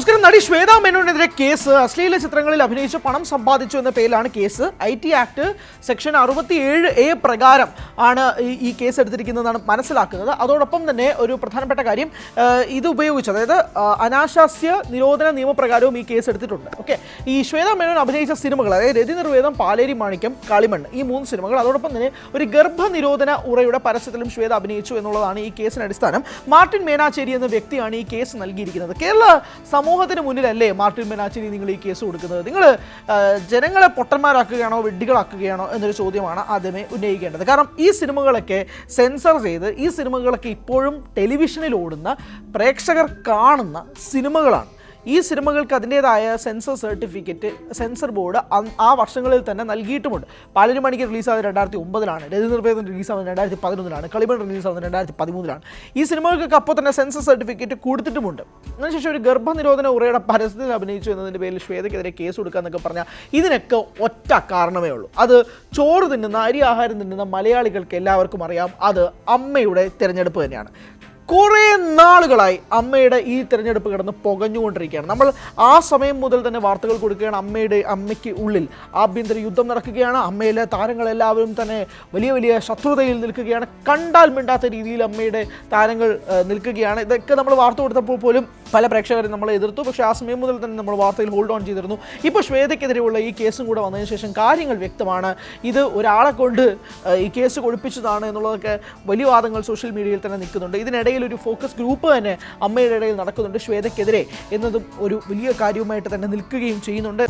നമസ്കാരം. നടി ശ്വേതാ മേനോനെതിരെ കേസ്. അശ്ലീല ചിത്രങ്ങളിൽ അഭിനയിച്ച് പണം സമ്പാദിച്ചു എന്ന പേരിലാണ് case. IT act section 67A പ്രകാരം ആണ് ഈ കേസ് എടുത്തിരിക്കുന്നതാണ് മനസ്സിലാക്കുന്നത്. അതോടൊപ്പം തന്നെ ഒരു പ്രധാനപ്പെട്ട കാര്യം, ഇത് ഉപയോഗിച്ച്, അതായത് അനാശാസ്യ നിരോധന നിയമപ്രകാരവും ഈ കേസ് എടുത്തിട്ടുണ്ട്. ഓക്കെ, ഈ ശ്വേതാ മേനോൻ അഭിനയിച്ച സിനിമകൾ, അതായത് രതി നിർവേദം, പാലേരി മാണിക്യം, കളിമണ്ണ്, ഈ 3 സിനിമകൾ, അതോടൊപ്പം തന്നെ ഒരു ഗർഭനിരോധന ഉറയുടെ പരസ്യത്തിലും ശ്വേത അഭിനയിച്ചു എന്നുള്ളതാണ് ഈ കേസിന് അടിസ്ഥാനം. മാർട്ടിൻ മേനാച്ചേരി എന്ന വ്യക്തിയാണ് ഈ കേസ് നൽകിയിരിക്കുന്നത്. കേരള സമൂഹത്തിന് മുന്നിലല്ലേ മാർട്ടിൻ മേനാച്ചേരി നിങ്ങൾ ഈ കേസ് കൊടുക്കുന്നത്? നിങ്ങൾ ജനങ്ങളെ പൊട്ടന്മാരാക്കുകയാണോ വിഡ്ഢികളാക്കുകയാണോ എന്നൊരു ചോദ്യമാണ് ആദ്യമേ ഉന്നയിക്കേണ്ടത്. കാരണം ഈ സിനിമകളൊക്കെ സെൻസർ ചെയ്ത്, ഈ സിനിമകളൊക്കെ ഇപ്പോഴും ടെലിവിഷനിൽ ഓടുന്ന, പ്രേക്ഷകർ കാണുന്ന സിനിമകളാണ്. ഈ സിനിമകൾക്ക് അതിൻ്റേതായ സെൻസർ സർട്ടിഫിക്കറ്റ് സെൻസർ ബോർഡ് ആ വർഷങ്ങളിൽ തന്നെ നൽകിയിട്ടുമുണ്ട്. പാലേരി മാണിക്യം റിലീസാവുന്നത് 2009-ലാണ്, രതി നിർവേദം റിലീസാവുന്നത് 2011-ലാണ്, കളിമണ്ണ് റിലീസാവുന്നത് 2013-ലാണ്. ഈ സിനിമകൾക്കൊക്കെ അപ്പോൾ തന്നെ സെൻസർ സർട്ടിഫിക്കറ്റ് കൊടുത്തിട്ടുമുണ്ട്. അതിനുശേഷം ഒരു ഗർഭനിരോധന ഉറയുടെ പരസ്യത്തിൽ അഭിനയിച്ചു എന്നതിൻ്റെ പേരിൽ ശ്വേതയ്ക്കെതിരെ കേസ് കൊടുക്കുക എന്നൊക്കെ പറഞ്ഞാൽ ഇതിനൊക്കെ ഒറ്റ കാരണമേ ഉള്ളൂ. അത് ചോറ് തിന്നുന്ന, അരി ആഹാരം തിന്നുന്ന മലയാളികൾക്ക് എല്ലാവർക്കും അറിയാം, അത് അമ്മയുടെ തിരഞ്ഞെടുപ്പ് തന്നെയാണ്. കുറേ നാളുകളായി അമ്മയുടെ ഈ തിരഞ്ഞെടുപ്പ് കിടന്ന് പുകഞ്ഞുകൊണ്ടിരിക്കുകയാണ്. നമ്മൾ ആ സമയം മുതൽ തന്നെ വാർത്തകൾ കൊടുക്കുകയാണ്. അമ്മയ്ക്ക് ഉള്ളിൽ ആഭ്യന്തര യുദ്ധം നടക്കുകയാണ്. അമ്മയിലെ താരങ്ങളെല്ലാവരും തന്നെ വലിയ വലിയ ശത്രുതയിൽ നിൽക്കുകയാണ്. കണ്ടാൽ മിണ്ടാത്ത രീതിയിൽ അമ്മയുടെ താരങ്ങൾ നിൽക്കുകയാണ്. ഇതൊക്കെ നമ്മൾ വാർത്ത കൊടുത്തപ്പോൾ പോലും പല പ്രേക്ഷകരും നമ്മളെ എതിർത്തു. പക്ഷേ ആ സമയം മുതൽ തന്നെ നമ്മൾ വാർത്തയിൽ ഹോൾഡ് ഓൺ ചെയ്തിരുന്നു. ഇപ്പോൾ ശ്വേതയ്ക്കെതിരെയുള്ള ഈ കേസും കൂടെ വന്നതിന് ശേഷം കാര്യങ്ങൾ വ്യക്തമാണ്. ഇത് ഒരാളെ കൊണ്ട് ഈ കേസ് കൊടുപ്പിച്ചതാണ് എന്നുള്ളതൊക്കെ വലിയ വാദങ്ങൾ സോഷ്യൽ മീഡിയയിൽ തന്നെ നിൽക്കുന്നുണ്ട്. ഇതിനിടയിൽ ഒരു ഫോക്കസ് ഗ്രൂപ്പ് തന്നെ അമ്മയുടെ ഇടയിൽ നടക്കുന്നുണ്ട് ശ്വേതയ്ക്കെതിരെ എന്നതും ഒരു വലിയ കാര്യവുമായിട്ട് തന്നെ നിൽക്കുകയും ചെയ്യുന്നുണ്ട്.